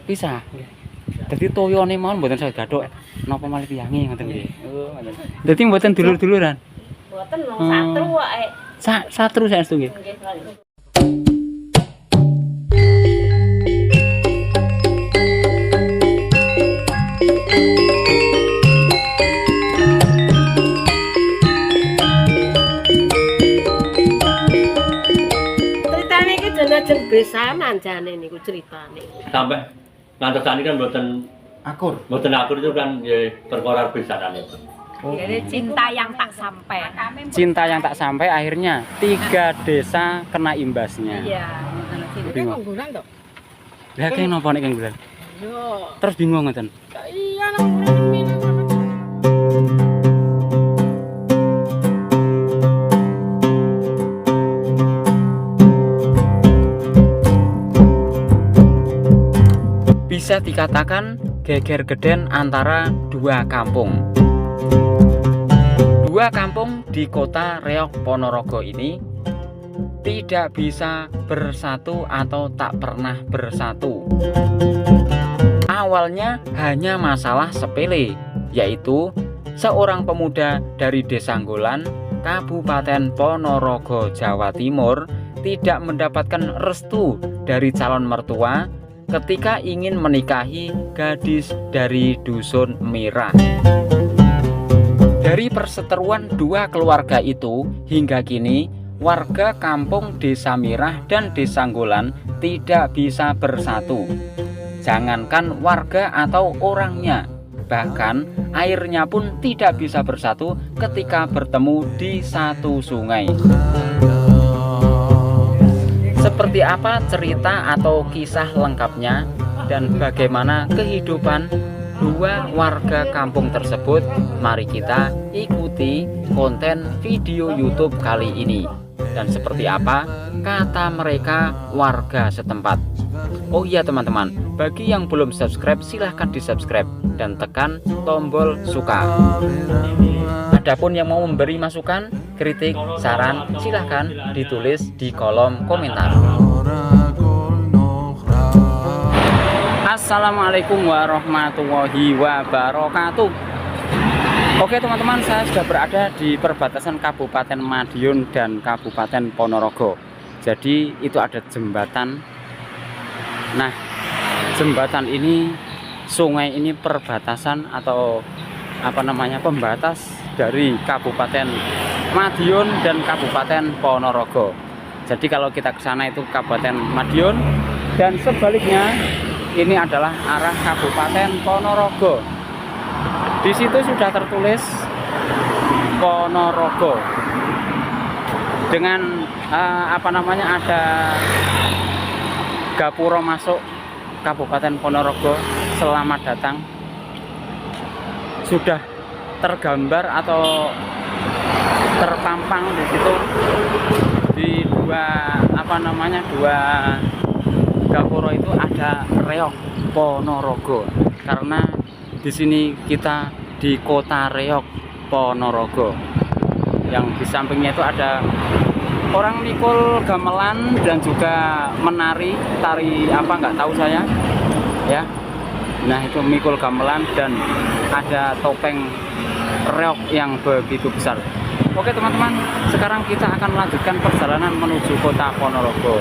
Pisah. Dadi toyone mawon mboten saged gathuk. Napa malih piyangi ngoten nggih. Oh, ngoten. Dadi mboten dulur-duluran. Mboten wong satru wae. Satru saestu nggih. Nggih, Pak. Ceritane iki jeneng besanan jane niku ceritane. Sampai ngantos tani kan mboten Akur. itu kan ya perkara besanan itu. Jadi cinta yang tak sampai. Cinta yang tak sampai akhirnya 3 desa kena imbasnya. Iya. Bingung. Bulan toh? Lah kene napa nek kang bulan? Yo. Terus bingung ngoten. Iya nang minang. Bisa dikatakan geger geden antara 2 kampung. 2 kampung di kota Reog Ponorogo ini tidak bisa bersatu atau tak pernah bersatu. Awalnya hanya masalah sepele, yaitu seorang pemuda dari Desa Nggolan, Kabupaten Ponorogo, Jawa Timur tidak mendapatkan restu dari calon mertua ketika ingin menikahi gadis dari Dusun Mirah. Dari perseteruan 2 keluarga itu, hingga kini warga kampung Desa Mirah dan Desa Nggolan tidak bisa bersatu. Jangankan warga atau orangnya, bahkan airnya pun tidak bisa bersatu ketika bertemu di satu sungai. Seperti apa cerita atau kisah lengkapnya dan bagaimana kehidupan 2 warga kampung tersebut, mari kita ikuti konten video YouTube kali ini. Dan seperti apa kata mereka warga setempat. Oh iya teman-teman, bagi yang belum subscribe silahkan di subscribe dan tekan tombol suka. Adapun yang mau memberi masukan, kritik, saran, silahkan ditulis di kolom komentar. Assalamualaikum warahmatullahi wabarakatuh. Oke teman-teman, saya sudah berada di perbatasan Kabupaten Madiun dan Kabupaten Ponorogo. Jadi itu ada jembatan. Nah, jembatan ini, sungai ini perbatasan atau apa namanya, pembatas dari Kabupaten Madiun dan Kabupaten Ponorogo. Jadi kalau kita ke sana itu Kabupaten Madiun, dan sebaliknya ini adalah arah Kabupaten Ponorogo. Di situ sudah tertulis Ponorogo dengan apa namanya, ada gapura masuk Kabupaten Ponorogo, selamat datang. Sudah tergambar atau terpampang di situ di 2 apa namanya, 2 gapura itu ada Reog Ponorogo, karena di sini kita di kota Reog Ponorogo. Yang di sampingnya itu ada orang mikul gamelan dan juga menari, tari apa nggak tahu saya ya. Nah itu mikul gamelan dan ada topeng reog yang begitu besar. Oke teman-teman, sekarang kita akan melanjutkan perjalanan menuju kota Ponorogo.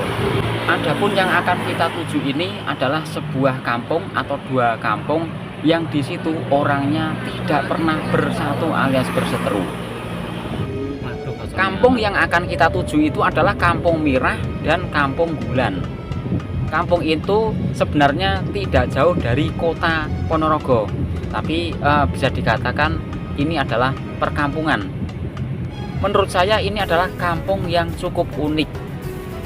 Adapun yang akan kita tuju ini adalah sebuah kampung atau 2 kampung yang di situ orangnya tidak pernah bersatu alias berseteru. Kampung yang akan kita tuju itu adalah Kampung Mirah dan Kampung Nggolan. Kampung itu sebenarnya tidak jauh dari kota Ponorogo, tapi bisa dikatakan ini adalah perkampungan. Menurut saya ini adalah kampung yang cukup unik.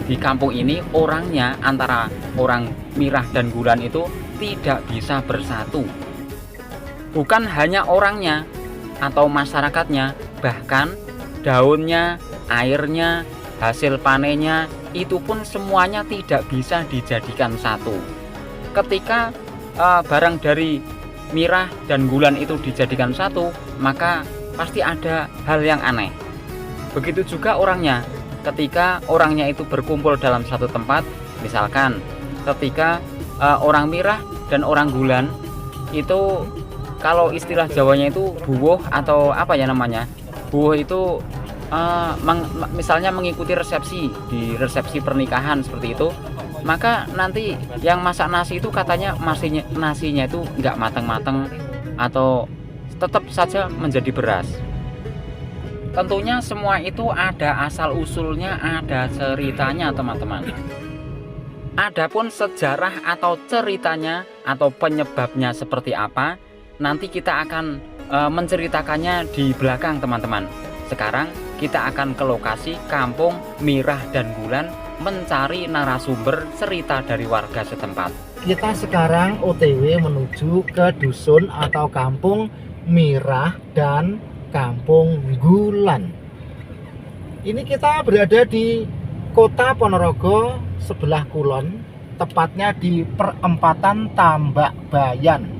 Di kampung ini orangnya, antara orang Mirah dan Nggolan itu tidak bisa bersatu. Bukan hanya orangnya atau masyarakatnya, bahkan daunnya, airnya, hasil panennya itu pun semuanya tidak bisa dijadikan satu. Ketika barang dari Mirah dan Nggolan itu dijadikan satu, maka pasti ada hal yang aneh. Begitu juga orangnya. Ketika orangnya itu berkumpul dalam satu tempat, misalkan ketika orang Mirah dan orang Gulan itu kalau istilah Jawanya itu buwuh atau apa ya namanya? Buwuh itu misalnya mengikuti resepsi di resepsi pernikahan seperti itu, maka nanti yang masak nasi itu katanya nasinya itu nggak matang-matang atau tetap saja menjadi beras. Tentunya semua itu ada asal usulnya, ada ceritanya teman-teman. Adapun sejarah atau ceritanya atau penyebabnya seperti apa, nanti kita akan menceritakannya di belakang teman-teman. Sekarang kita akan ke lokasi kampung Mirah dan Gulan mencari narasumber cerita dari warga setempat. Kita sekarang OTW menuju ke dusun atau kampung Mirah dan kampung Gulan. Ini kita berada di Kota Ponorogo sebelah kulon, tepatnya di perempatan Tambak Bayan.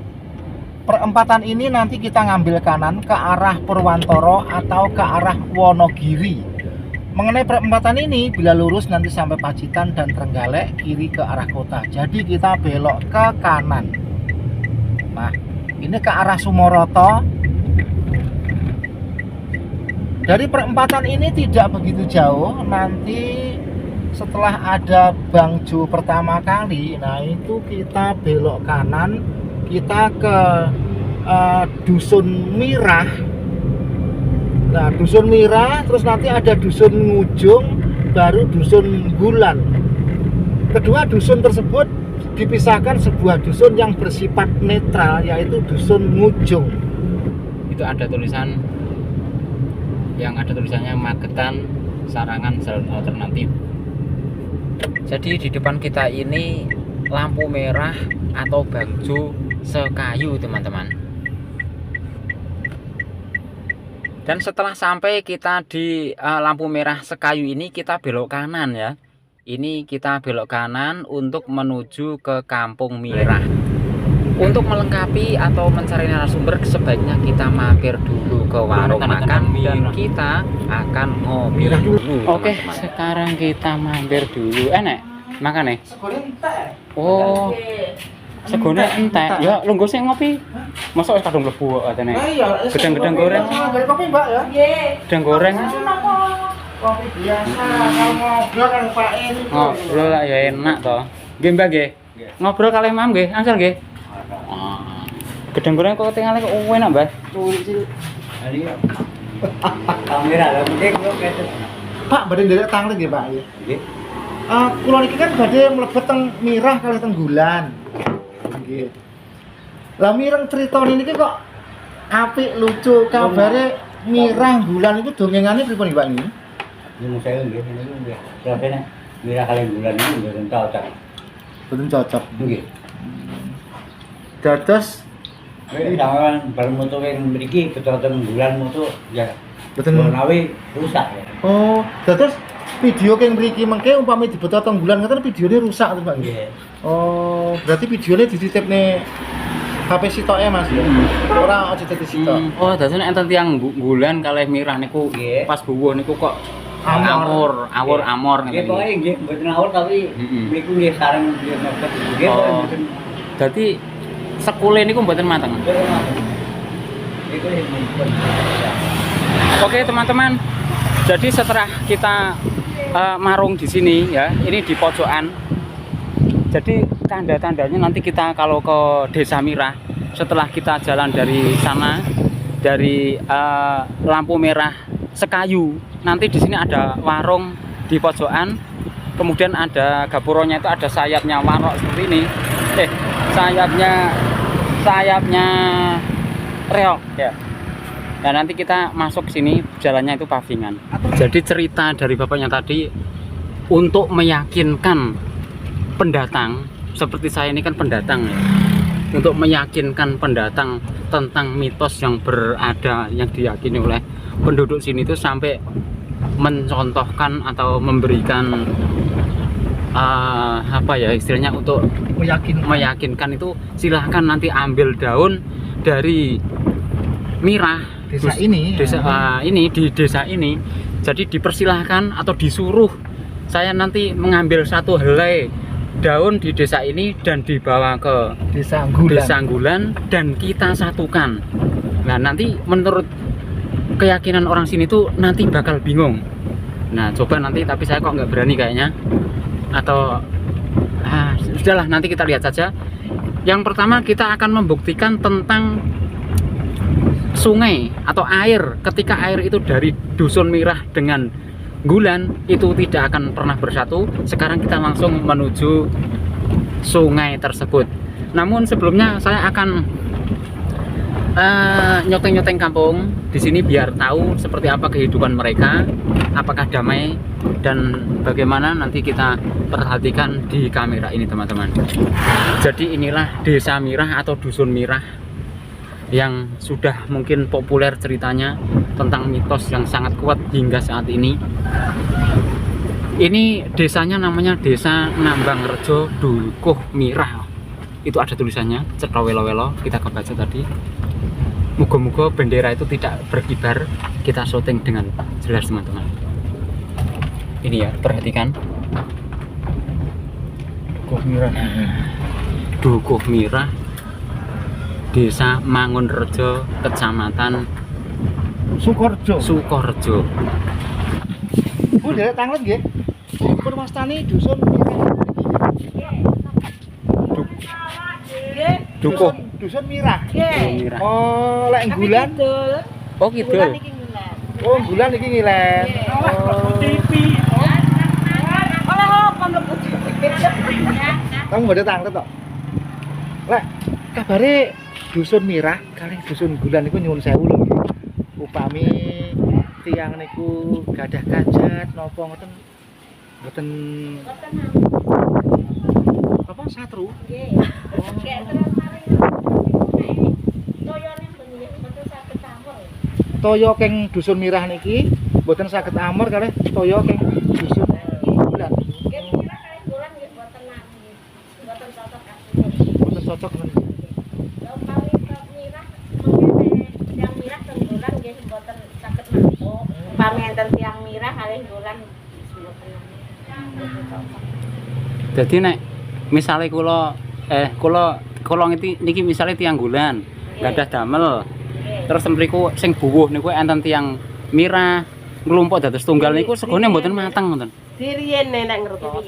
Perempatan ini nanti kita ngambil kanan ke arah Purwantoro atau ke arah Wonogiri. Mengenai perempatan ini, bila lurus nanti sampai Pacitan dan Trenggalek, kiri ke arah kota. Jadi kita belok ke kanan. Nah, ini ke arah Sumoroto. Dari perempatan ini tidak begitu jauh. Nanti setelah ada Bangjo pertama kali, nah itu kita belok kanan, kita ke Dusun Mirah. Nah, Dusun Mirah, terus nanti ada Dusun Ngujung, baru Dusun Gulan. Kedua dusun tersebut dipisahkan sebuah dusun yang bersifat netral, yaitu Dusun Ngujung. Itu ada tulisan yang ada tulisannya Magetan Sarangan Jalan Alternatif. Jadi di depan kita ini lampu merah atau Bangjo Sekayu teman-teman. Dan setelah sampai kita di lampu merah Sekayu ini, kita belok kanan ya. Ini kita belok kanan untuk menuju ke kampung Mirah. Untuk melengkapi atau mencari narasumber, sebaiknya kita mampir dulu ke warung makan dan kita akan ngopi dulu. Oke, sekarang kita mampir dulu. Enak makan nih. Oh, segone entek. Ya, lungguh sing ngopi. Mosok wis kadung mlebu kok katene. Gedang-gedang goreng. Kopi, Mbak ya? Gedang goreng. Kopi biasa, kalau ngobrol kan Pak ini. Ngobrol lah ya enak toh. Nggih, Mbak nggih. Ngobrol kalih Mam nggih, angsal nggih. Gedang goreng kok tinggal kok enak, Mbak. Kamera lah penting kok gitu. Pak, badhe nderek tang nggih, Pak. Nggih. Kula niki kan badhe mlebet teng Mirah kalih teng Gulan. Nggih. Lah mireng critane niki kok apik lucu, kabare Mirah Gulan itu dongengane pripun Pak ini? Ini saya nggih, ini nggih. Rasane Mirah kali bulan ini mboten cocok. Betul cocok. Nggih. Dados Jangan bareng moto yang mriki ketemu bulan moto ya betul menawi rusak ya. Oh, dados video yang mriki mengke umpami dibeto teng bulan ngoten videone rusak to, Pak. Nggih. Oh, berarti videone dititipne HP sitoke Mas ya. Ora aja dadi sitok. Oh, dadi nek enten tiyang Gulan kalih Mirah niku pas buwuh niku kok amor Nggih, ngeten. pokoke nggih mboten awur tapi mriku nggih sareng nggih mepet nggih mboten. Dadi sekule niku mboten mateng. Itu yang mboten. Oke, teman-teman. Jadi setelah kita marung di sini ya, ini di pojokan. Jadi tanda-tandanya nanti kita kalau ke Desa Mirah, setelah kita jalan dari sana dari lampu merah Sekayu, nanti di sini ada warung di pojokan, kemudian ada gapuronya itu ada sayapnya warok seperti ini, sayapnya reok ya. Nah nanti kita masuk ke sini, jalannya itu pavingan. Jadi cerita dari bapaknya tadi untuk meyakinkan pendatang, seperti saya ini kan pendatang ya, untuk meyakinkan pendatang tentang mitos yang berada, yang diyakini oleh penduduk sini itu sampai mencontohkan atau memberikan apa ya istilahnya untuk meyakinkan itu, silahkan nanti ambil daun dari Mirah Desa ini di desa ini. Jadi dipersilahkan atau disuruh saya nanti mengambil satu helai daun di desa ini dan dibawa ke Desa Anggulan. Desa Anggulan dan kita satukan. Nah, nanti menurut keyakinan orang sini tuh nanti bakal bingung. Nah, coba nanti, tapi saya kok nggak berani kayaknya. Atau sudahlah, nanti kita lihat saja. Yang pertama kita akan membuktikan tentang sungai atau air. Ketika air itu dari Dusun Mirah dengan Gulan itu tidak akan pernah bersatu. Sekarang kita langsung menuju sungai tersebut. Namun sebelumnya saya akan nyoteng-nyoteng kampung di sini biar tahu seperti apa kehidupan mereka, apakah damai dan bagaimana, nanti kita perhatikan di kamera ini teman-teman. Jadi inilah Desa Mirah atau Dusun Mirah yang sudah mungkin populer ceritanya tentang mitos yang sangat kuat hingga saat ini. Ini desanya namanya Desa Nambang Rejo Dukuh Mirah. Itu ada tulisannya, cetrawelo-welo, kita kebaca tadi. Moga-moga bendera itu tidak berkibar. Kita syuting dengan jelas teman-teman. Ini ya, perhatikan. Dukuh Mirah. Dukuh Mirah, Desa Mangunrejo, Kecamatan Sukorejo. Bu, derek tanglet nggih. Purwastani Dusun Mirah. Dukuh Dusun Mirah. Mirah. Oh, lek Anggulan. Oh, gitu. Oh, Anggulan iki ngilen. Oh. Kamu badhe tanglet tok. Lek kabare Dusun Mirah kali Dusun Gulan niku nyuwun sewu lho nggih. Upami tiyang niku gadah kajat napa ngoten mboten apa satru? Nggih. Toyo keng Dusun Mirah niki mboten saged amor kalih toyo keng Dusun Gulan. Mboten cocok men. Tiang Mirah kalih Gulan. Jadi nek misalnya kula niki misalnya tiang Gulan, gadah damel. Terus mriku sing buwuh niku enten tiang Mirah nglumpuk dados tunggal niku segone mboten mateng ngoten. Diriyene nek ngertos.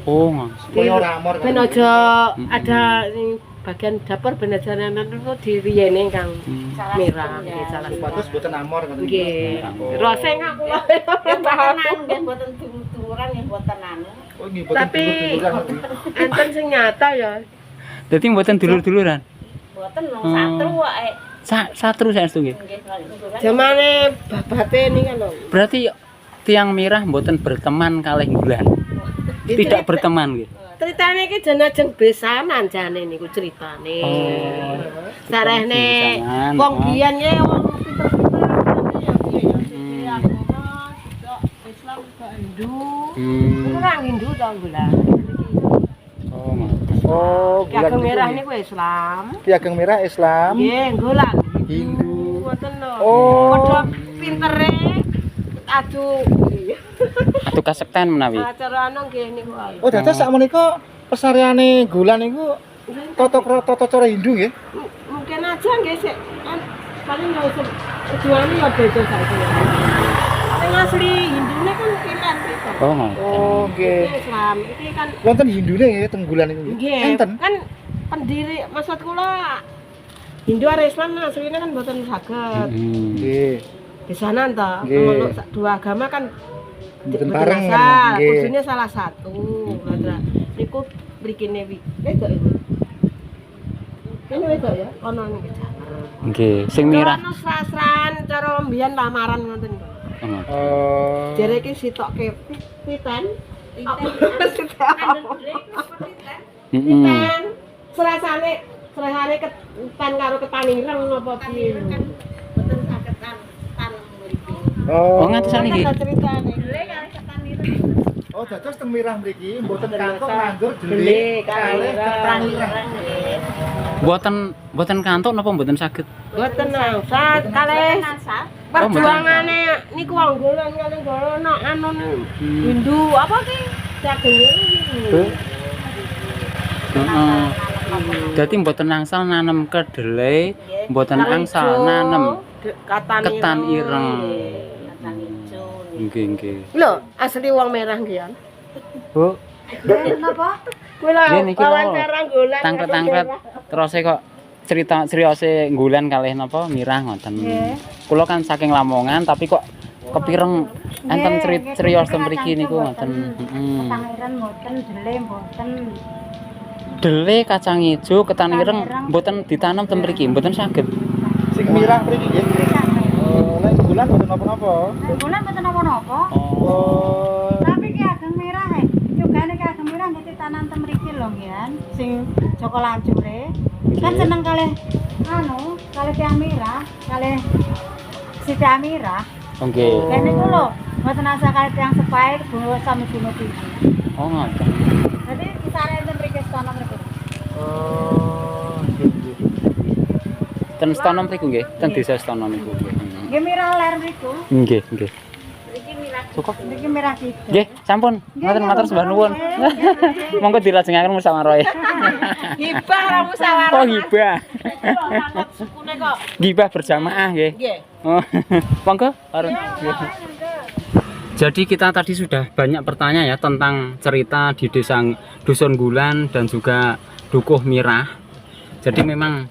Oh, Toyo ramor. Ben aja ada ning bagian dapur ben aja nenen niku diriyene Kang Mirah nggih salah Supados mboten amor ngoten. nggih. Rose ngaku nggih mboten dumuran nggih mboten anu. Oh, nggih mboten Tapi dulur-duluran. enten sing nyata ya. dadi mboten dulur-duluran. Mboten nang satru wae. Satru saestu nggih. Zamane babate ini kan lho. Berarti tiang Mirah mboten berteman kalih Gulan. Tidak berteman nggih. Ceritane iki jeneng besanan jane niku ceritane. Oh. Sarehne Besanan, wong oh. biyen ya wong Islam ke Hindu. Kurang Hindu to Gulan. Oh, ngoten. Oh, Ki Ageng Merah niku Islam. Ki Ageng Merah Islam. Nggih, Gulan Hindu. Ngoten lho. Oh. Padha pintere adu Atu kasekten menawi. acara anu nggih niku. Oh, dados sakmenika pesariane Gulan niku tata cara Hindu nggih. Mungkin aja nggih sik paling nggak usah tujuannya ya beda saja. Sing asli Hindune kan pilan gitu. Oh, ngoten. Oh, nggih. Islam iki kan Wonten Hindune nggih teng Gulan niku. nggih. Enten. Kan pendiri maksud kula Hindu karo Islam asline kan mboten saged. Nggih. Di sana entah Nggih. kalau dua agama kan Mboten bareng kan. asal, Nggih. kudune salah satu. Lah niku mrikine wedok iku. Kene wedok ya, ono ning Nggih, sing Mirah. Ono sasran cara mbiyen lamaran ngoten. Oh. Jare iki sitokke pitan. Heeh. Pitan. Serasane ketan karo ketanireng napa piye. Mboten saged tan mriki. Oh, ngatesan iki. Ceritane. Oh, dados teng Mirah mriki mboten Mboten kantong masak. nganggur Delik, delik kalih ketanireng. ketanireng. Mboten kantuk napa mboten saged? Mboten nangsat kalih perjuangane niku wong golon kalih golon anu Hindu apa ki? Ageng iki. Heeh. Dadi mboten angsal nanem kedelai, mboten angsal nanem ketan ireng. Kacang ijo. Nggih. Lho, asli wong merah nggih ya. Bu, Napa? Kowe lah nggih niki lho. wawancara nggolan. Tangkret-tangkret terus kok cerita seriose nggulan kalih napa mirah ngoten. Kula kan saking Lamongan tapi kok kepireng enten cerios ten mriki niku ngoten. Heeh. Ketan ireng mboten, dele mboten. Dele kacang ijo, ketan ireng mboten ditanam ten mriki, mboten saged. Sing mirah mriki nggih. Lek bulan mboten napa-napa. Bulan mboten napa-napa. Oh. Tapi ki ageng mirah Yogane ki ageng mirah nggih ditanam ten mriki lho nggih. Sing Joko Lancure. Kan seneng kalih kalih tiang mirah, kalih Siti Amira. Nggih. Lah niku lho, mboten asa kalih tiang sepae bunuh sami bunuh iki. Oh ngoten. Dadi kisare enten mriki stono mriki. Oh, nggih. Ten Stono mriku nggih, ten desa Stono niku nggih. Nggih mirah ler mriku. Nggih. Iki mirah. Cukup. Niki mirah kidul. Nggih, sampun. Matur sembah nuwun. Monggo dilajengaken musyawarah. Hibah ra musyawarah. Oh, hibah. Angkat sukune kok. Gibah berjamaah nggih. Nggih. Oh, monggo. Jadi kita tadi sudah banyak bertanya ya tentang cerita di desa Dusun Nggulan dan juga Dukuh Mirah. Jadi memang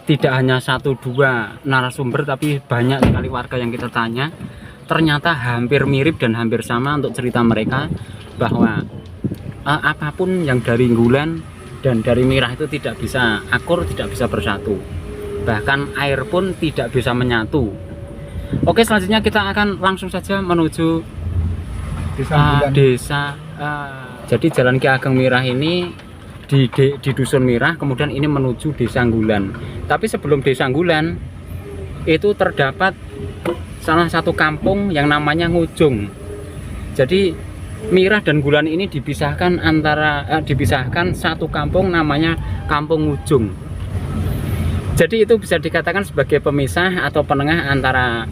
tidak hanya 1-2 narasumber tapi banyak sekali warga yang kita tanya. Ternyata hampir mirip dan hampir sama untuk cerita mereka bahwa apapun yang dari Nggulan dan dari Mirah itu tidak bisa akur, tidak bisa bersatu. Bahkan air pun tidak bisa menyatu. Oke, selanjutnya kita akan langsung saja menuju desa. Jadi jalan Ki Ageng Mirah ini di Dusun Mirah, kemudian ini menuju Desa Nggulan. Tapi sebelum Desa Nggulan itu terdapat salah satu kampung yang namanya Ngujung. Jadi Mirah dan Nggulan ini dipisahkan dipisahkan satu kampung namanya Kampung Ngujung. Jadi itu bisa dikatakan sebagai pemisah atau penengah antara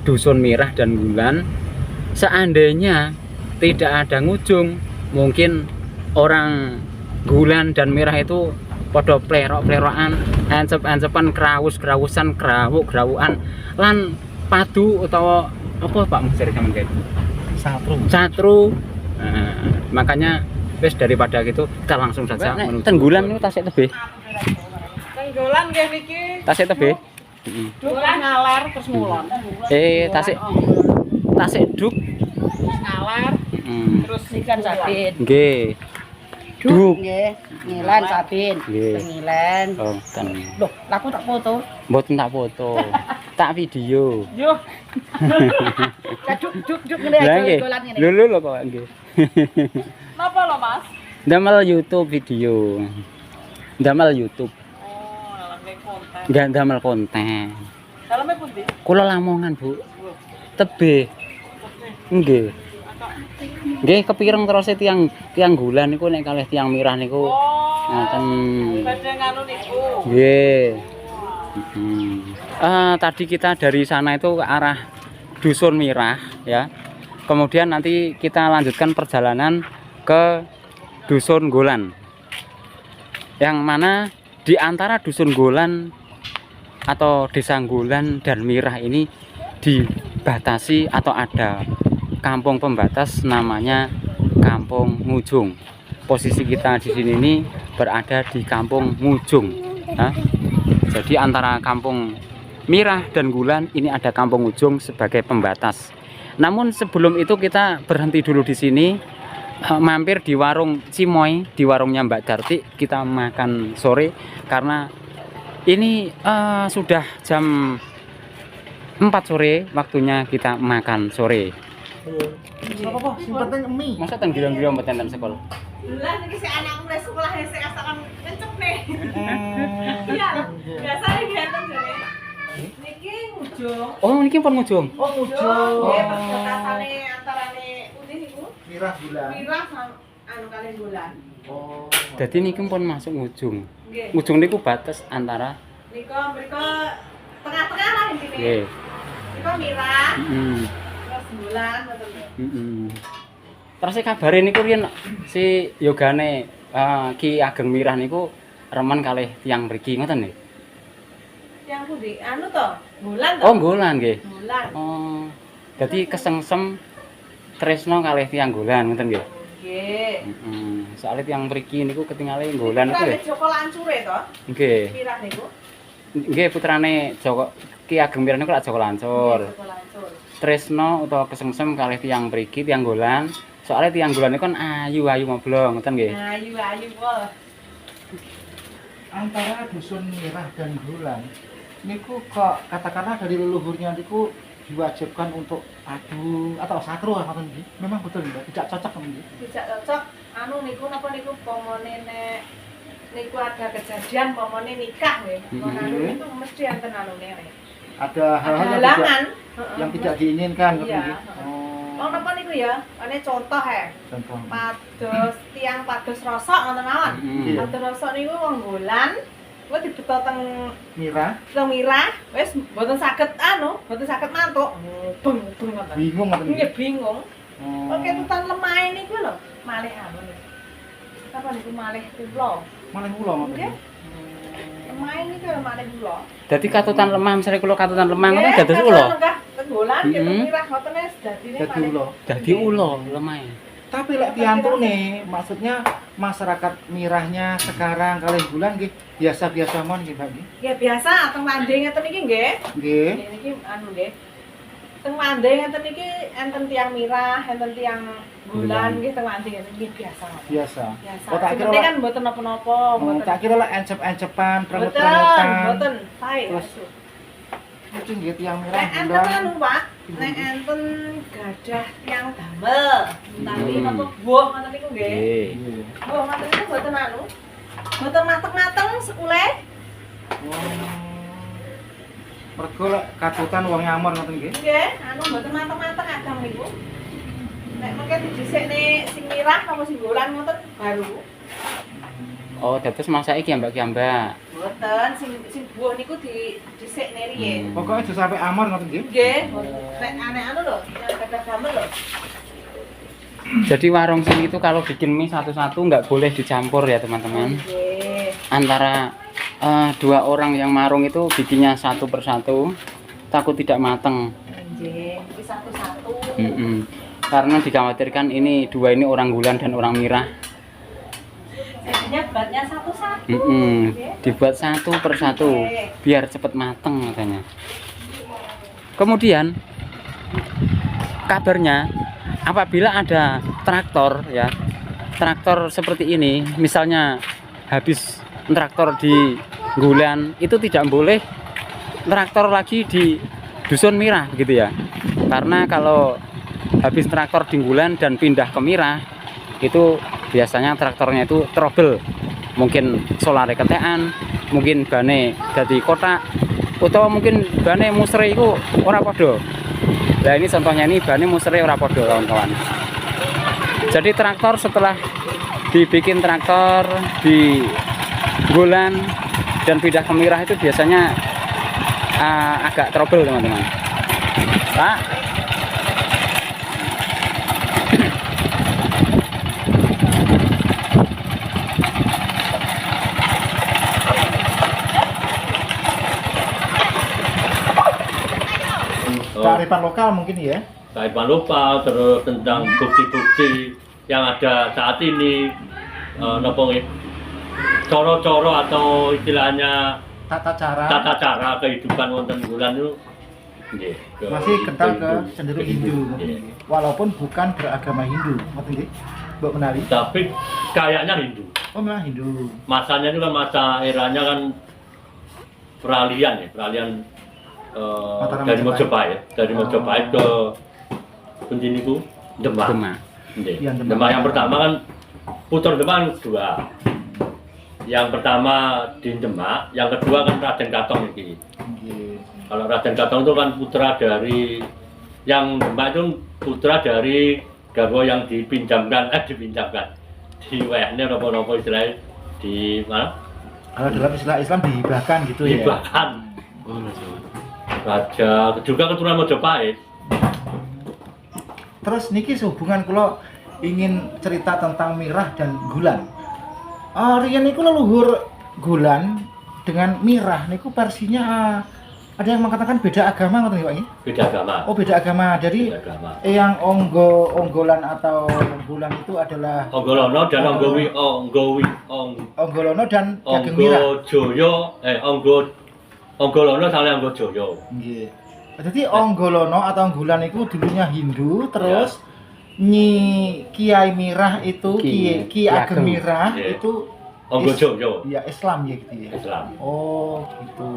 Dusun Mirah dan Nggulan. Seandainya tidak ada Ngujung, mungkin orang Nggulan dan Mirah itu podo plerok-plerokan, encep-encepan, krawus-krawusan, grawuk-grawukan lan padu utawa apa Pak Musir sampeyan kayak satru. Makanya wis daripada gitu kita langsung saja menuju Nggulan niku tasik tebih. Nggolan nggih niki. Tasik tebih. Nggolan ngaler terus ngulon. Tasik duk Ngaler terus ikan sabin. nggih. Duk Nggih, ngilen sabin. Nggih. Ngilen. Oh, ten. Loh, laku tak foto. Mboten tak foto. Tak video. Yo. Duk ngene Lah aja nggih. nggolan ngene. Lho kok nggih. Napa lho, Mas? Damel YouTube video. Damel YouTube. Oh, dalamnya konten. Enggak damel konten. Dalamnya pundi? Kula Lamongan, Bu. Tebih. Nggih. Nggih kepireng terus tiang Nggulan niku nek kalih tiang Mirah niku. Ngoten. Badhe nganu niku. Nggih. Tadi kita dari sana itu ke arah Dusun Mirah ya. Kemudian nanti kita lanjutkan perjalanan ke Dusun Nggulan. Yang mana di antara Dusun Nggulan atau Desa Nggulan dan Mirah ini dibatasi atau ada kampung pembatas namanya Kampung Ngujung. Posisi kita di sini ini berada di Kampung Ngujung. Nah, jadi antara Kampung Mirah dan Nggulan ini ada Kampung Ngujung sebagai pembatas. Namun sebelum itu kita berhenti dulu di sini, mampir di warung Cimoy, di warungnya Mbak Darti. Kita makan sore karena ini sudah jam 4 sore, waktunya kita makan sore. Apa-apa, sing penting mie. Masa ten gila-gila mboten ten sekolah. Lah niki si anak mulai sekolah sik asakan kencep nih. Iya, biasa iki ngeten jare. Niki Ngujung. Oh, niki pun Ngujung. Oh, Ngujung. Nggih, perbatasanne antarane pundi niku? Mirah Nggulan. Mirah anu kali Nggulan. Oh. Jadi niki pun masuk Ngujung. Nggih. Ngujung niku batas antara Nika mriko tengah-tengah lah intine. nggih. Nika Mirah, Heeh. terus Nggulan ngoten lho. Terus kabare niku riyen si yogane Ki Ageng Mirah niku remen kalih tiyang mriki ngoten nggih. Yang pundi? Anu to, bulan to. Oh, nggolan nggih. Bulan. Oh. Dadi kesengsem tresno kalih tiyang nggolan ngoten nggih. Nggih. Heeh. Soale tiyang mriki niku ketingale nggolan niku nggih. Joko Lancure to. Nggih. Mirah niku. Nggih putrane Joko Ki Ageng Mirah niku lak Joko Lancur. Joko Lancur. Tresno utawa kesengsem kalih tiyang mriki tiyang nggolan. Soale tiyang nggolan niku kan ayu-ayu moblong ngoten nggih. Ayu wol. Antara dusun Mirah dan Nggolan niku kok katakanlah dari leluhurnya niku diwajibkan untuk adu atau sakro ngoten nggih. Memang betul nggih, tidak cocok nggih. Tidak cocok. Anu niku napa niku pomone nek niku ada kejadian pomone nikah nggih. Anu niku mesti enten anune. Ada hal-hal Halangan yang tidak diinginkan ngoten Iya. nggih. Oh napa niku ya? Ane contoh Contoh. Pados tiang pados rosok ngoten mawon. Heeh. Pados rosok niku wong Nggolan kuwi dibeto teng Mirah Mirah wis mboten saged mboten saged mantuk. Beng ngoten. bingung ngoten Nggih nggih. bingung. Oh. Kok ketutan lemah niku lho, malih anu niku. Apa niku malih kula. Malah kula ngoten. Nggih. Lemah niku lho malih kula. Dadi katutan lemah, misalnya kula katutan lemah ngoten Nggih, dados katutan ula. lenggah Nggolan gitu Mm-mm. Mirah ngoten wis dadine Dadi malih. ula. Dadi ula lemah. Tapi lek piantune maksudnya masyarakat Mirahnya sekarang kalih bulan nggih biasa-biasa mon nggih Mbak nggih. Ya biasa teng Mandhe ngeten iki nggih. Nggih. Niki anu nggih. Teng Mandhe ngeten iki enten tiang Mirah, enten tiang Nggolan nggih teng Mandhe ngeten iki biasa. Biasa. Biasa. Oh, tak Sing kira penting lah- kan mboten napa-napa, Oh, mboten. tak kira lah encep-encepan, Mboten, prenget-prengetan. mboten. Sae. Terus, Mungkin nggih tiang Mirah Nek enten bulan. anu, Pak. Nek enten gadah tiang damel. Tapi Hmm. napa buah ngoten niku nggih. Nggih. Nggih. Buah ngoten niku mboten anu. Mboten mateng-mateng sekule. Oh. Mergo lek katutan wong nyamor ngoten nggih. Nggih, anu mboten mateng-mateng agam niku. Nek mengke didhisikne sing Mirah napa sing Nggolan ngoten baru. Oh, dados masake ki Mbak ki Mbak. Mboten sing buah niku didhisikne riyen. Pokoknya aja sampai amor ngoten nggih. Nggih, nek anu lho, yang gadah damel lho. Jadi warung sini itu kalau bikin mie satu-satu nggak boleh dicampur ya teman-teman. Nggih. Antara dua orang yang marung itu bikinnya satu persatu, takut tidak mateng. Nggih, iki satu-satu. Karena dikhawatirkan ini dua ini orang Nggolan dan orang Mirah. Jadinya buatnya satu-satu. Dibuat satu persatu biar cepat mateng katanya. Kemudian kabarnya apabila ada traktor ya, traktor seperti ini, misalnya habis traktor di Nggolan itu tidak boleh traktor lagi di Dusun Mirah gitu ya. Karena kalau habis traktor di Nggolan dan pindah ke Mirah itu biasanya traktornya itu trouble, mungkin solare ketekan, mungkin bane dadi kotak, atau mungkin bane musre itu ora podo. Nah ini contohnya, ini bane musre ora podo kawan-kawan. Jadi traktor setelah dibikin traktor di Nggolan dan pindah ke Mirah itu biasanya agak trouble teman-teman. Pak, Kearifan lokal mungkin ya. Kearifan lokal, terus tentang bukti-bukti yang ada saat ini, coro-coro atau istilahnya Tata cara tata cara kehidupan wonten Nggolan itu nggih, masih kental ke Hindu. cenderung Hindu. Nggih. Walaupun bukan beragama Hindu, ngoten nggih. Mbok Menawi. Tapi kayaknya Hindu. Oh, memang Hindu. Masanya itu kan masa eranya kan peralihan ya, peralihan Mataram dari Majapahit. Majapahit, dari Majapahit ke pundi niku Demak. Demak. Nggih. Yang Demak. Demak yang pertama kan puter Demak kan dua. Yang pertama di Demak, yang kedua kan Raden Katong iki. Nggih. Kalau Raden Katong itu kan putra dari yang Demak itu putra dari garwa yang dipinjamkan diwehne napa-napa istilahnya di mana? Kalau dalam istilah Islam dihibahkan gitu ya. Dibahkan. Raja juga keturunan Majapahit. Terus niki sehubungan kula ingin cerita tentang Mirah dan Nggolan. Riyen niku leluhur Gulan dengan Mirah niku versinya ada yang mengatakan beda agama ngoten nggih Pak nggih? Beda agama. Oh, beda agama. Jadi Beda agama. yang onggolan atau Gulan itu adalah Onggolono dan Onggolono dan Ki Ageng Mirah. Onggolono sama Anggojoyo. Nggih. Jadi Onggolono atau Onggolan itu dulunya Hindu, terus Nyi Kiai Mirah itu Ki Ageng Mirah Iya. itu Anggojoyo. ya Islam ya gitu ya. Islam. Oh, gitu.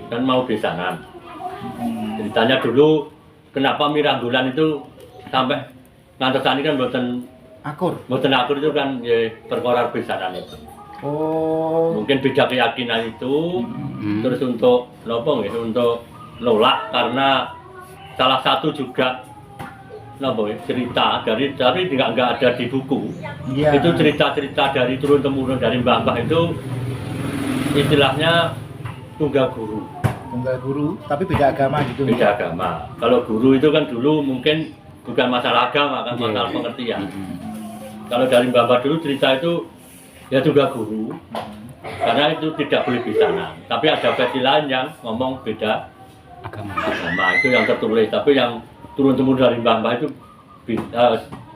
Kan mau besanan. Ceritanya dulu kenapa Mirah Gulan itu sampai ngantos tani kan Akur. mboten akur itu kan ya perkara besanan itu. Oh. Mungkin beda keyakinan itu terus untuk nopo nggih untuk nolak karena salah satu juga nopo cerita dari nggak ada di buku. Iya. Itu cerita-cerita dari turun temurun dari mbah-mbah itu istilahnya tunggal guru. Tunggal guru, tapi beda agama gitu. Beda agama. Kalau guru itu kan dulu mungkin bukan masalah agama, kan masalah pengertian. Kalau dari mbah-mbah dulu cerita itu ya tunggal guru, karena itu tidak boleh besanan. Tapi ada versi lain yang ngomong beda agama itu yang tertulis. Tapi yang turun temurun dari mbah-mbah itu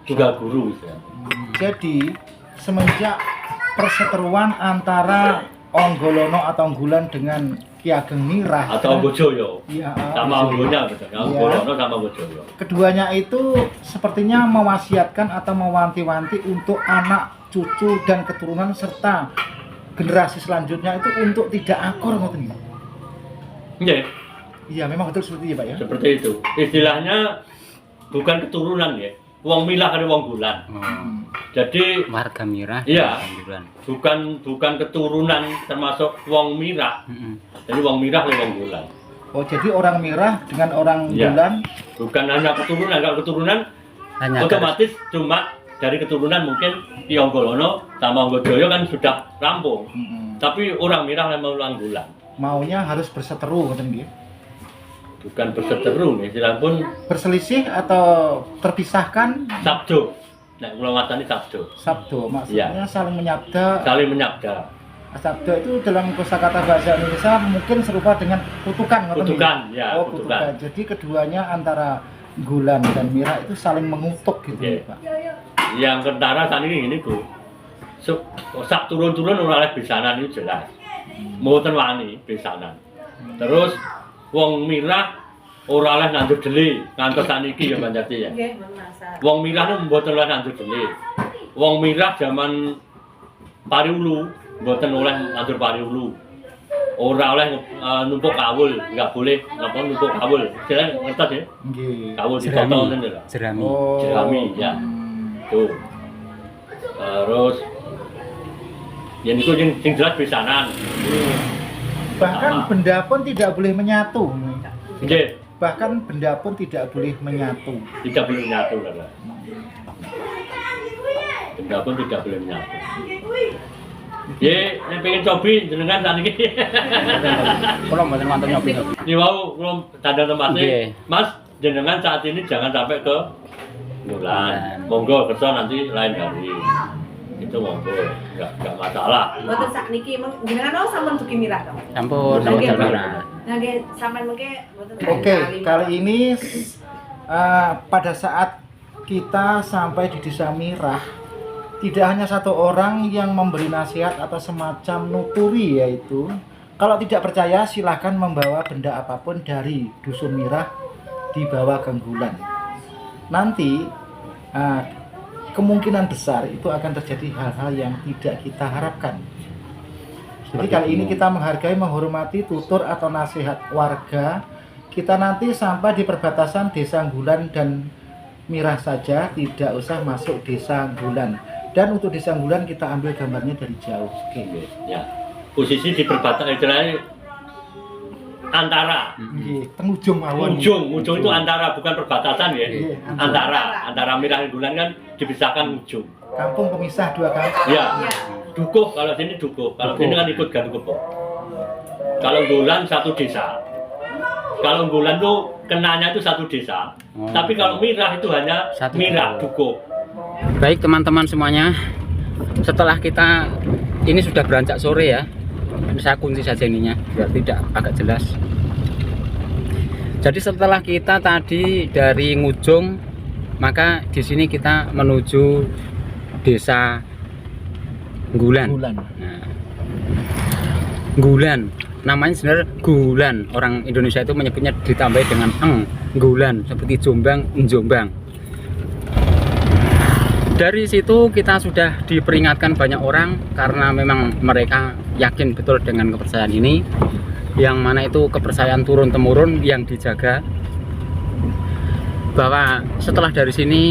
tunggal guru. Jadi semenjak perseteruan antara Onggolono atau Onggulan dengan Ki Ageng Mirah Atau Anggojoyo. Iya, Sama Onggonya betul. Onggolono sama Anggojoyo. keduanya itu sepertinya mewasiatkan atau mewanti-wanti untuk anak, cucu dan keturunan serta generasi selanjutnya itu untuk tidak akur ngoten nggih. Nggih, Iya, memang betul seperti itu, Pak ya. seperti itu. Istilahnya bukan keturunan ya. Wong Milah karo wong Gulan. Jadi Warga Mirah. Iya. Gulan. bukan keturunan termasuk wong Mirah. Jadi wong Mirah le wong Gulan. Oh, jadi orang Mirah dengan orang Iya. Gulan. Bukan hanya keturunan, kalau keturunan Hanya otomatis cuma dari keturunan mungkin Ki Onggolono sama Anggojoyo kan sudah rampung. Tapi orang Mirah le mau wong Gulan. Maunya harus berseteru ngoten nggih. Bukan berseteru nih, istilah pun Berselisih atau terpisahkan sabdo. Nek kula ngatani sabdo. sabdo, maksudnya Iya. saling menyabda. Saling menyabda. Sabdo itu dalam kosakata bahasa Indonesia mungkin serupa dengan kutukan ngoten nggih? Kutukan, ya, Oh, kutukan. Jadi keduanya antara Gulan dan Mirah itu saling mengutuk gitu Oke. ya, Pak. Yang kentara tadi ini Bu. Sak turun-turun ora oleh besanan itu jelas. Mboten wani besanan. Terus wong Mirah ora oleh nandur deli ngantos saniki ya Banjati ya. Nggih, Mas. Wong Mirah nu mboten oleh nandur deli. Wong Mirah zaman Pariulu mboten oleh nandur Pariulu. Ora oleh numpuk kawul, enggak boleh napa numpuk kawul. Jeneng ngertos ya? Nggih. Kawul Jerami. ditoto ngoten lho. Jerami. Oh. Jerami ya. Tuh. Terus ya niku sing jelas besanan. Bahkan benda pun tidak boleh menyatu. Nggih, Bahkan benda pun tidak boleh menyatu. tidak boleh menyatu Lala. Benda pun tidak boleh menyatu. Ye, nek pengen cobi jenengan saniki. Kalau mboten wonten nyobi. Ini mau kula tanda tempatnya. Nggih. Mas, jenengan saat ini jangan sampai ke bulan. Monggo kerja nanti lain hari. Itu monggo, enggak masalah. Mboten sakniki jenengan mau sampun dugi Mirah to. Campur sama Nggih, Mirah. Nah, nggih sampean mengke mboten Oke, kali ini pada saat kita sampai di Desa Mirah, tidak hanya satu orang yang memberi nasihat atau semacam nuturi, yaitu kalau tidak percaya silahkan membawa benda apapun dari Dusun Mirah dibawa ke Gulan. Nanti kemungkinan besar itu akan terjadi hal-hal yang tidak kita harapkan. Jadi kali ini kita menghargai, menghormati tutur atau nasihat warga. Kita nanti sampai di perbatasan Desa Gulan dan Mirah saja, tidak usah masuk Desa Gulan. Dan untuk Desa Gulan kita ambil gambarnya dari jauh. Oke. Ya. Posisi di perbatasan istilahnya antara Penghujung mawon. ujung itu antara, bukan perbatasan ya. Iya, Antara Mirah dan Gulan kan dipisahkan ujung. Kampung pemisah dua kampung. Ya. Dukuh, kalau sini dukuh. Kalau sini kan ikut Gadu Kebo. Kalau Gulan satu desa. Kalau Gulan tuh kenanya itu satu desa. Tapi kalau Mirah itu hanya Satu Mirah dukuh. dukuh. Baik teman-teman semuanya, setelah kita ini sudah beranjak sore ya, saya kunci saja ininya biar tidak agak jelas. Jadi setelah kita tadi dari Ngujung, maka di sini kita menuju desa Nggulan. Nah, Nggulan, namanya sebenarnya Gulan. Orang Indonesia itu menyebutnya ditambah dengan Nggulan, seperti Jombang, Jombang. Dari situ kita sudah diperingatkan banyak orang karena memang mereka yakin betul dengan kepercayaan ini, yang mana itu kepercayaan turun-temurun yang dijaga, bahwa setelah dari sini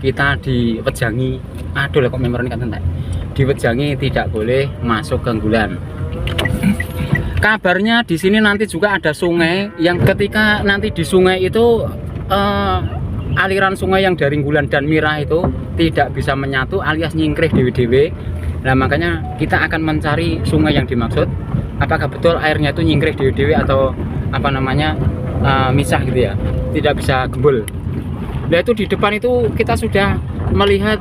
kita diwejangi, aduh kok memori kan entek, diwejangi tidak boleh masuk ke Nggulan. Kabarnya di sini nanti juga ada sungai yang ketika nanti di sungai itu aliran sungai yang dari Nggulan dan Mirah itu tidak bisa menyatu alias nyingkrih dewe-dewe. Nah makanya kita akan mencari sungai yang dimaksud, apakah betul airnya itu nyingkrih dewe-dewe atau apa namanya misah gitu ya, tidak bisa gembul. Nah itu di depan itu kita sudah melihat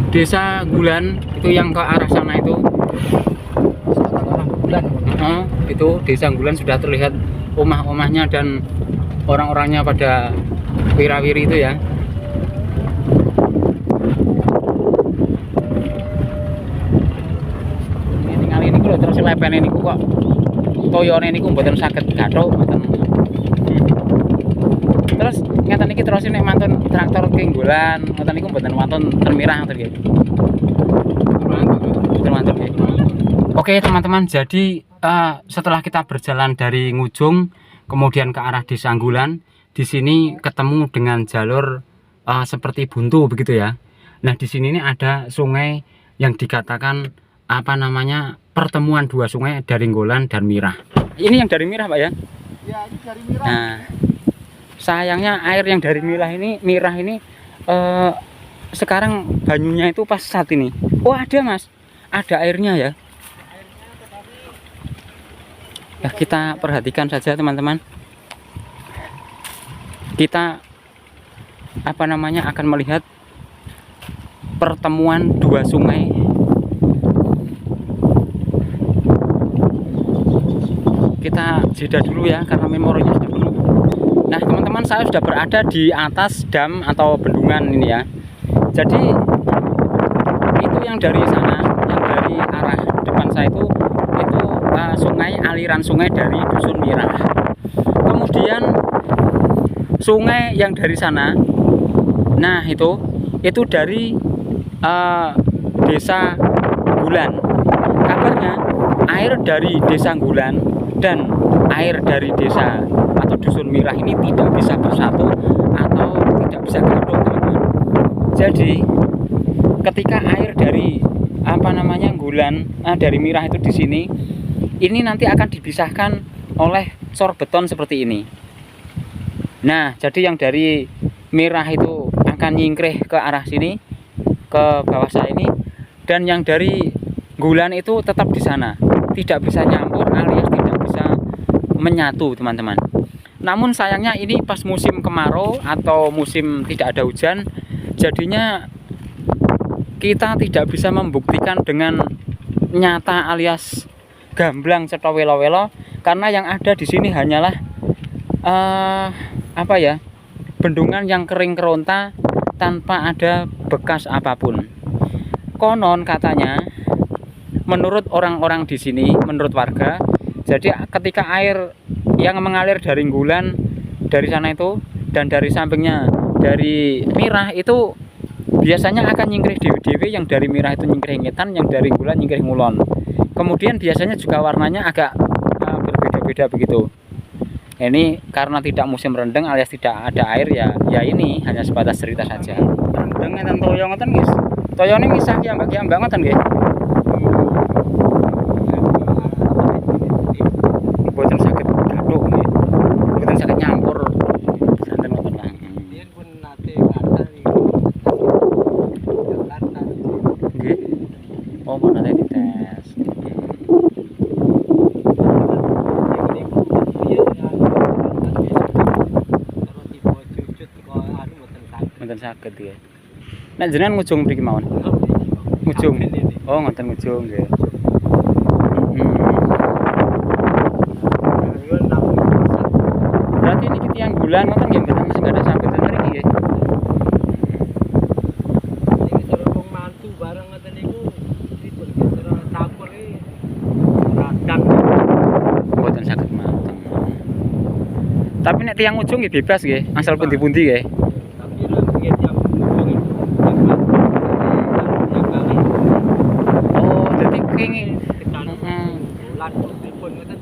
desa Nggulan itu yang ke arah sana itu. Itu desa Nggulan sudah terlihat rumah-rumahnya dan orang-orangnya pada wirawiri itu ya. Ini tinggal ini kalau terus lepen ini kok toyone ini mboten saged gathuk mboten. Terus ngeten iki terus nek mantun traktor ke Nggulan, ngoten niku mboten wonten termirah ngoten nggih. Mantun nggih. Oke teman-teman, jadi setelah kita berjalan dari Ngujung kemudian ke arah desa Nggulan, di sini ketemu dengan jalur seperti buntu begitu ya. Nah di sini ini ada sungai yang dikatakan apa namanya pertemuan dua sungai dari Nggulan dan Mirah. Ini yang dari Mirah Pak ya? Ya ini dari Mirah. Nah sayangnya air yang dari Mirah ini sekarang banyunya itu pas saat ini. Oh ada Mas, ada airnya ya. Ya kita perhatikan saja teman-teman. Kita apa namanya akan melihat pertemuan dua sungai. Kita jeda dulu ya karena memorinya sudah penuh. Nah teman-teman, saya sudah berada di atas dam atau bendungan ini ya. Jadi itu yang dari sana, yang dari arah depan saya itu sungai, aliran sungai dari dusun Mirah. Kemudian sungai yang dari sana, nah itu dari desa Nggulan. Kabarnya air dari desa Nggulan dan air dari desa atau dusun Mirah ini tidak bisa bersatu atau tidak bisa gaduh teman-teman. Jadi ketika air dari apa namanya Nggulan dari Mirah itu di sini, ini nanti akan dipisahkan oleh cor beton seperti ini. Nah jadi yang dari Mirah itu akan nyingkrih ke arah sini, ke bawah saya ini, dan yang dari Nggulan itu tetap di sana, tidak bisa nyampur alias tidak bisa menyatu teman-teman. Namun sayangnya ini pas musim kemarau atau musim tidak ada hujan, jadinya kita tidak bisa membuktikan dengan nyata alias gamblang serta welo-welo, karena yang ada di sini hanyalah apa ya, bendungan yang kering keronta tanpa ada bekas apapun. Konon katanya menurut orang-orang di sini, menurut warga, jadi ketika air yang mengalir dari Nggulan dari sana itu dan dari sampingnya dari Mirah itu biasanya akan nyingkrih dewe-dewe, yang dari Mirah itu nyingkrih ngetan, yang dari Nggulan nyingkrih ngulon. Kemudian biasanya juga warnanya agak berbeda-beda begitu. Ini karena tidak musim rendeng alias tidak ada air ya ini hanya sebatas cerita saja. Rendeng enten toyo ngoten guys. Toyone misah ki ambak ngoten nggih. Mboten saged gathuk nggih. Mboten saged nyampur. Santen ngoten lah. Yen pun nate kata Jakarta. Nggih. Oh, pun nate dites. Mboten saged ya. Nek jenengan ngujung mriki mawon. Ngujung. Oh, ngoten ngujung nggih. Berarti ini tiyang bulan ngoten nggih mboten sing ada sambutan mriki nggih. Iki cara wong mantu bareng ngoten niku dipun cara campur iki radang. Mboten saged mateng. Tapi nek tiyang ujung nggih bebas nggih, asal pundi-pundi nggih. Tapi lek nggih yang ujung itu Oh, dadi kenging bulan dipun ngoten.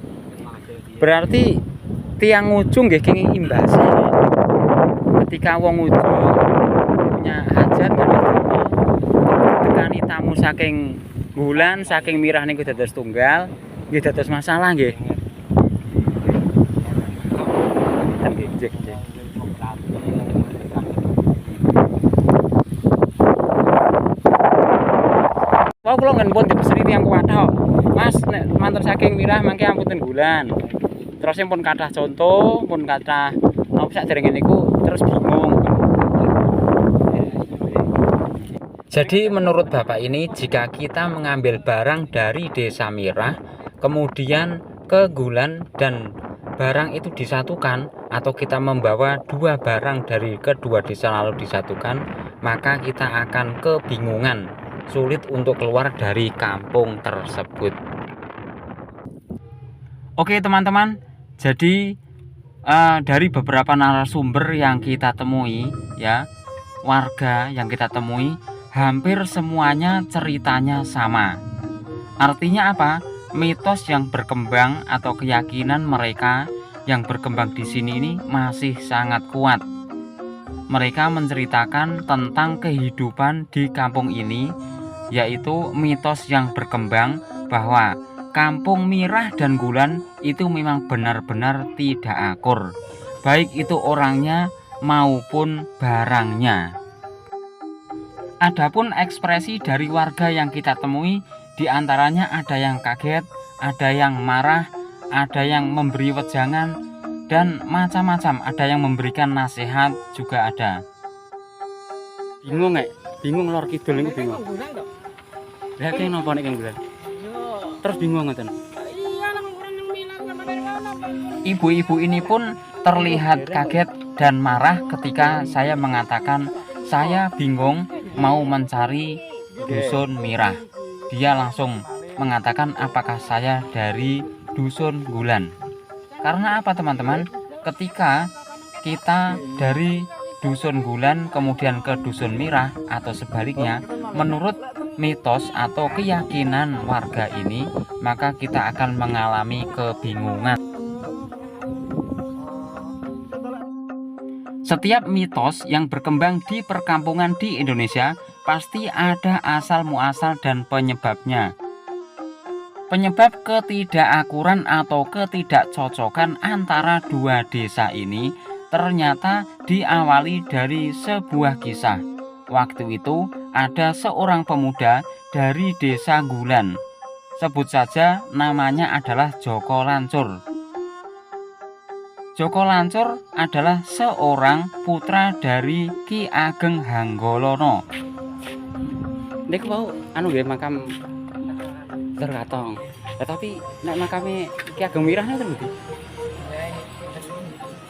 berarti tiang ujung nggih kenging imbas. Ketika wong ujung punya hajat tekani tamu saking bulan, saking mirah niku dados tunggal, nggih dados masalah nggih. Cek. Wah, kula ngen pun dipeseni tiyang kuwatha. Mas, nek mantur saking mirah mangke ampunten bulan. Terus pun kathah contoh, pun kathah apa sakderenge niku terus bingung. Jadi menurut Bapak ini jika kita mengambil barang dari Desa Mirah kemudian ke Gulan dan barang itu disatukan atau kita membawa dua barang dari kedua desa lalu disatukan, maka kita akan kebingungan, sulit untuk keluar dari kampung tersebut. Oke teman-teman, jadi dari beberapa narasumber yang kita temui ya, warga yang kita temui hampir semuanya ceritanya sama. Artinya apa? Mitos yang berkembang atau keyakinan mereka yang berkembang di sini ini masih sangat kuat. Mereka menceritakan tentang kehidupan di kampung ini, yaitu mitos yang berkembang bahwa Kampung Mirah dan Gulan itu memang benar-benar tidak akur, baik itu orangnya maupun barangnya. Adapun ekspresi dari warga yang kita temui, diantaranya ada yang kaget, ada yang marah, ada yang memberi wejangan, dan macam-macam, ada yang memberikan nasihat juga ada. Bingung nggak? Bingung lor kidul ini bingung. Lah kene napa nek bulan? Terus bingung ngoten. Ibu-ibu ini pun terlihat kaget dan marah ketika saya mengatakan saya bingung mau mencari dusun Mirah. Dia langsung mengatakan apakah saya dari dusun Gulan. Karena apa teman-teman? Ketika kita dari dusun Gulan kemudian ke dusun Mirah atau sebaliknya, menurut mitos atau keyakinan warga ini, maka kita akan mengalami kebingungan. Setiap mitos yang berkembang di perkampungan di Indonesia pasti ada asal muasal dan penyebabnya. Penyebab ketidakakuran atau ketidakcocokan antara dua desa ini ternyata diawali dari sebuah kisah. Waktu itu ada seorang pemuda dari desa Gulan. Sebut saja namanya adalah Joko Lancur. Joko Lancur adalah seorang putra dari Ki Ageng Hanggolono. Nek mau anu nggih makam tergatong. Tetapi nek makame Ki Ageng Mirah nenten nggih.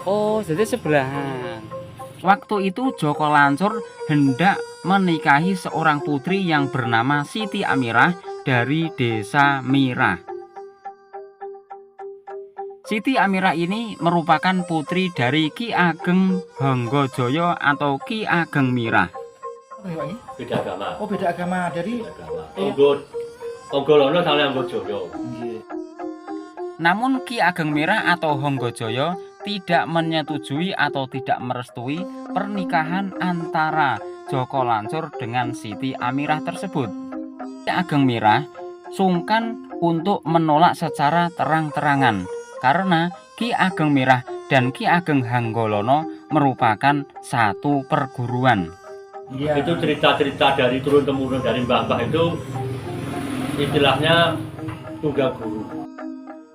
Oh, jadi sebelahan. Waktu itu Joko Lancur hendak menikahi seorang putri yang bernama Siti Amirah dari Desa Mirah. Siti Amirah ini merupakan putri dari Ki Ageng Hanggajoyo atau Ki Ageng Mirah. Beda agama. Oh, beda agama dari Hanggolono sama Hanggajoyo. Namun Ki Ageng Mirah atau Hanggajoyo tidak menyetujui atau tidak merestui pernikahan antara Joko Lancur dengan Siti Amirah tersebut. Ki Ageng Mirah sungkan untuk menolak secara terang-terangan karena Ki Ageng Mirah dan Ki Ageng Hanggolono merupakan satu perguruan. ya. Itu cerita-cerita dari turun-temurun dari mbah-mbah itu istilahnya tunggal guru.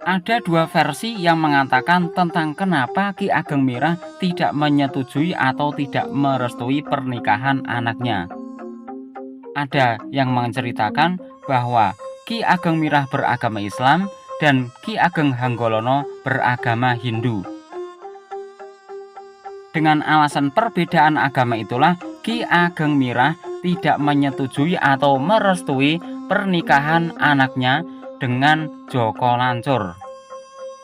Ada dua versi yang mengatakan tentang kenapa Ki Ageng Mirah tidak menyetujui atau tidak merestui pernikahan anaknya. ada yang menceritakan bahwa Ki Ageng Mirah beragama Islam dan Ki Ageng Hanggolono beragama Hindu. Dengan alasan perbedaan agama itulah Ki Ageng Mirah tidak menyetujui atau merestui pernikahan anaknya dengan Joko Lancur.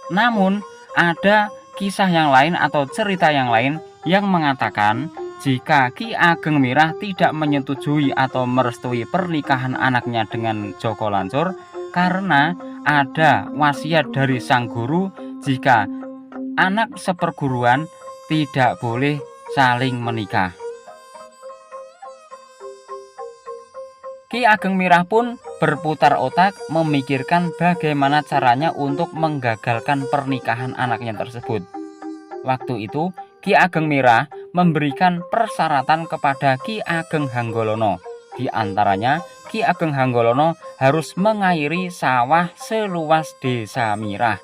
Namun ada kisah yang lain atau cerita yang lain yang mengatakan jika Ki Ageng Mirah tidak menyetujui atau merestui pernikahan anaknya dengan Joko Lancur karena ada wasiat dari sang guru jika anak seperguruan tidak boleh saling menikah. Ki Ageng Mirah pun berputar otak memikirkan bagaimana caranya untuk menggagalkan pernikahan anaknya tersebut. Waktu itu Ki Ageng Mirah memberikan persyaratan kepada Ki Ageng Hanggolono. Di antaranya Ki Ageng Hanggolono harus mengairi sawah seluas desa Mirah.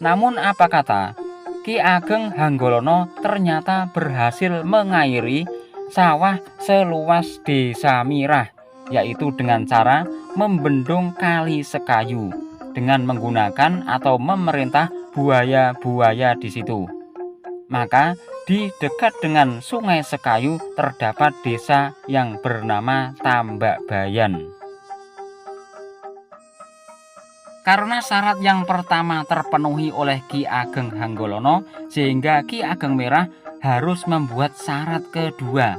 Namun apa kata? Ki Ageng Hanggolono ternyata berhasil mengairi sawah seluas desa Mirah, yaitu dengan cara membendung kali Sekayu dengan menggunakan atau memerintah buaya-buaya di situ. Maka di dekat dengan Sungai Sekayu terdapat desa yang bernama Tambakbayan. Karena syarat yang pertama terpenuhi oleh Ki Ageng Hanggolono, sehingga Ki Ageng Mirah harus membuat syarat kedua.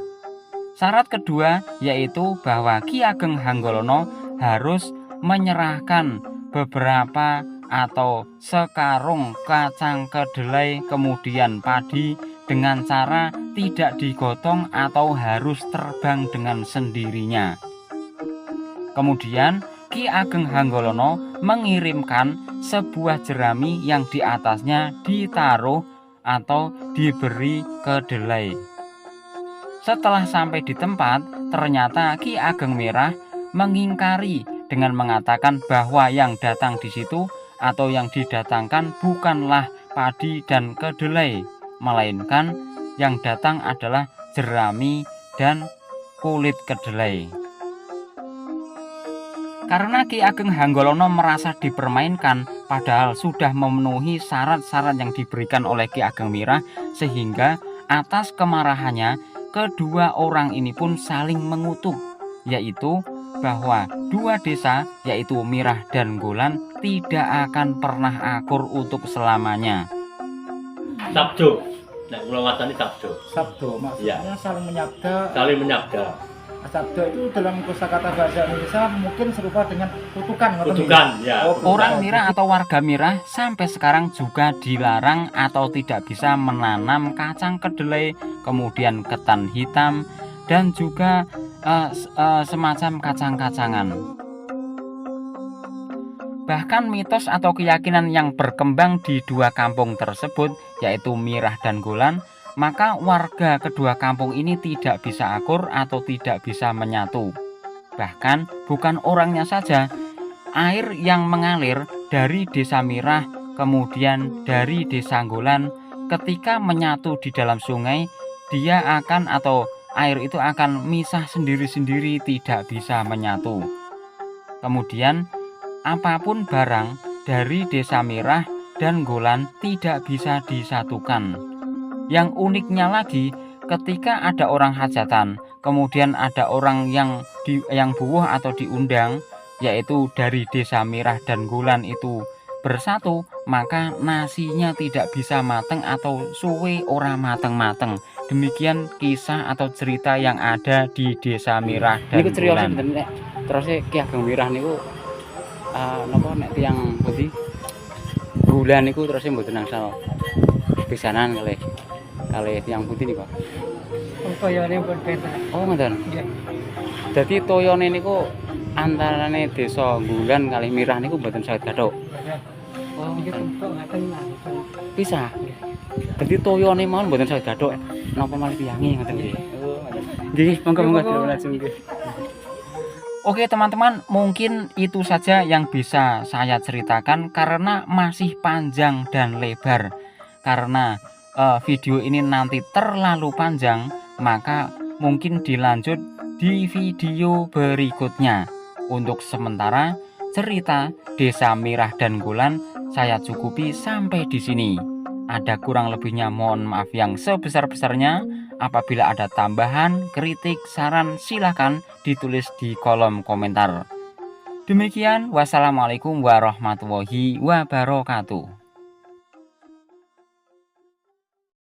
Syarat kedua yaitu bahwa Ki Ageng Hanggolono harus menyerahkan beberapa atau sekarung kacang kedelai kemudian padi dengan cara tidak digotong atau harus terbang dengan sendirinya. Kemudian Ki Ageng Hanggolono mengirimkan sebuah jerami yang di atasnya ditaruh atau diberi kedelai. Setelah sampai di tempat, ternyata Ki Ageng Mirah mengingkari dengan mengatakan bahwa yang datang di situ atau yang didatangkan bukanlah padi dan kedelai, melainkan yang datang adalah jerami dan kulit kedelai. Karena Ki Ageng Hanggolono merasa dipermainkan padahal sudah memenuhi syarat-syarat yang diberikan oleh Ki Ageng Mirah, sehingga atas kemarahannya kedua orang ini pun saling mengutuk, yaitu bahwa dua desa yaitu Mirah dan Nggolan tidak akan pernah akur untuk selamanya. Sabdo, nek kula wastani sabdo. Sabdo maksudnya saling menyabda. Saling menyabda. Sabdo itu dalam kosakata bahasa Indonesia mungkin serupa dengan kutukan. Kutukan, ya. Orang Mirah atau warga Mirah sampai sekarang juga dilarang atau tidak bisa menanam kacang kedelai, kemudian ketan hitam, dan juga semacam kacang-kacangan. Bahkan mitos atau keyakinan yang berkembang di dua kampung tersebut, yaitu Mirah dan Nggolan, maka warga kedua kampung ini tidak bisa akur atau tidak bisa menyatu. Bahkan bukan orangnya saja, air yang mengalir dari desa Mirah kemudian dari desa Nggolan ketika menyatu di dalam sungai, dia akan atau air itu akan misah sendiri-sendiri, tidak bisa menyatu. Kemudian apapun barang dari desa Mirah dan Nggolan tidak bisa disatukan. Yang uniknya lagi, ketika ada orang hajatan, kemudian ada orang yang buwuh atau diundang, yaitu dari desa Mirah dan Nggolan itu bersatu, maka nasinya tidak bisa mateng atau suwe ora mateng-mateng. Demikian kisah atau cerita yang ada di desa Mirah dan Nggolan. Terus Ki Ageng Mirah niku napa nek tiyang putih Nggolan niku terus mboten angsal pisanan kalih tiyang putih niku. Toyone pun beda. Oh ngoten. Nggih. Dadi toyone niku antarane desa Nggolan kalih Mirah niku mboten saged gathuk. Oh, Iki bentuk ngaten lah. pisah. Dadi toyone mawon mboten saged gathuk. Napa malih tiyange ngoten nggih. Oh, ngoten. Nggih, monggo-monggo dilajeng nggih. Oke teman-teman, mungkin itu saja yang bisa saya ceritakan karena masih panjang dan lebar. Karena video ini nanti terlalu panjang, maka mungkin dilanjut di video berikutnya. Untuk sementara, cerita Desa Mirah dan Gulan saya cukupi sampai di sini. Ada kurang lebihnya mohon maaf yang sebesar-besarnya. Apabila ada tambahan, kritik, saran, silahkan ditulis di kolom komentar. Demikian, wassalamualaikum warahmatullahi wabarakatuh.